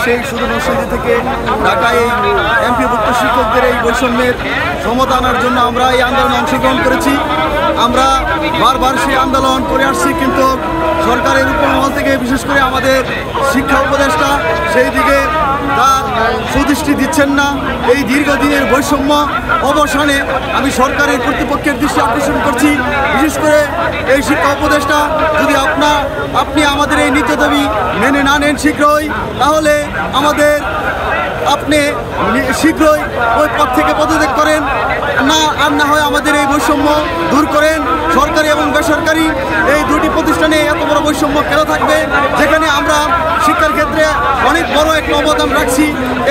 সেই শুধু নরসিংদী থেকে ঢাকায় এই এমপিভুক্ত শিক্ষকদের এই বৈষম্যের সমতা আনার জন্য আমরা এই আন্দোলনে অংশগ্রহণ করেছি। আমরা বারবার সেই আন্দোলন করে আসছি, কিন্তু সরকারের উপরমহল থেকে বিশেষ করে আমাদের শিক্ষা উপদেষ্টা সেই দিকে তার সুদৃষ্টি দিচ্ছেন না। এই দীর্ঘদিনের বৈষম্য অবসানে আমি সরকারের কর্তৃপক্ষের দৃষ্টি আকর্ষণ করছি। বিশেষ করে এই শিক্ষা উপদেষ্টা যদি আপনি আমাদের এই নীতি দাবি মেনে না নেন শীঘ্রই, তাহলে আপনি শীঘ্রই ওই পদ থেকে পদত্যাগ করেন, না হয় আমাদের এই বৈষম্য দূর করেন। সরকারি এবং বেসরকারি এই দুটি প্রতিষ্ঠানে এত বড় বৈষম্য কেন থাকবে, যেখানে আমরা শিক্ষার ক্ষেত্রে অনেক বড় একটা অবদান রাখছি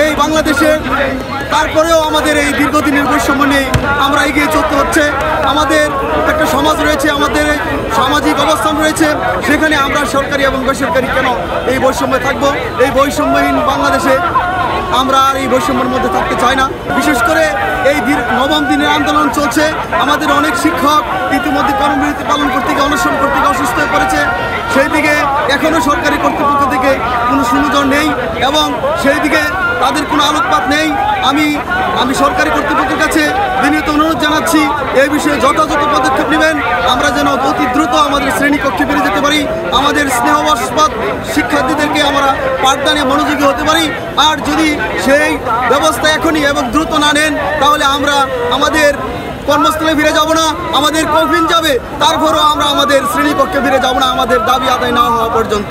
এই বাংলাদেশে। তারপরেও আমাদের এই দীর্ঘদিনের বৈষম্য নিয়ে আমরা এগিয়ে চলতে হচ্ছে। আমাদের একটা সমাজ রয়েছে, আমাদের সামাজিক অবস্থান রয়েছে, সেখানে আমরা সরকারি এবং বেসরকারি কেন এই বৈষম্যে থাকবো? এই বৈষম্যহীন বাংলাদেশে আমরা আর এই বৈষম্যের মধ্যে থাকতে চাই না। বিশেষ করে এই নবম দিনের আন্দোলন চলছে, আমাদের অনেক শিক্ষক ইতিমধ্যে কর্মবিরতি পালন করতে গিয়ে অনশন করতে গিয়ে অসুস্থ হয়ে পড়েছে। সেই দিকে এখনও সরকারি কর্তৃপক্ষ থেকে কোনো সুনজর নেই এবং সেই দিকে তাদের কোনো আলোকপাত নেই। আমি সরকারি কর্তৃপক্ষের কাছে বিনীত অনুরোধ জানাচ্ছি, এই বিষয়ে যথাযথ পদক্ষেপ নেবেন, আমরা যেন অতি দ্রুত আমাদের শ্রেণীকক্ষে ফিরে যেতে পারি, আমাদের স্নেহবশপাত শিক্ষার্থীদেরকে আমরা পাঠদানে মনোযোগী হতে পারি। আর যদি সেই ব্যবস্থা এখনই এবং দ্রুত না নেন, তাহলে আমরা আমাদের কর্মস্থলে ফিরে যাব না, আমাদের কফিন যাবে, তারপরও আমরা আমাদের শ্রেণীকক্ষে ফিরে যাব না, আমাদের দাবি আদায় না হওয়া পর্যন্ত।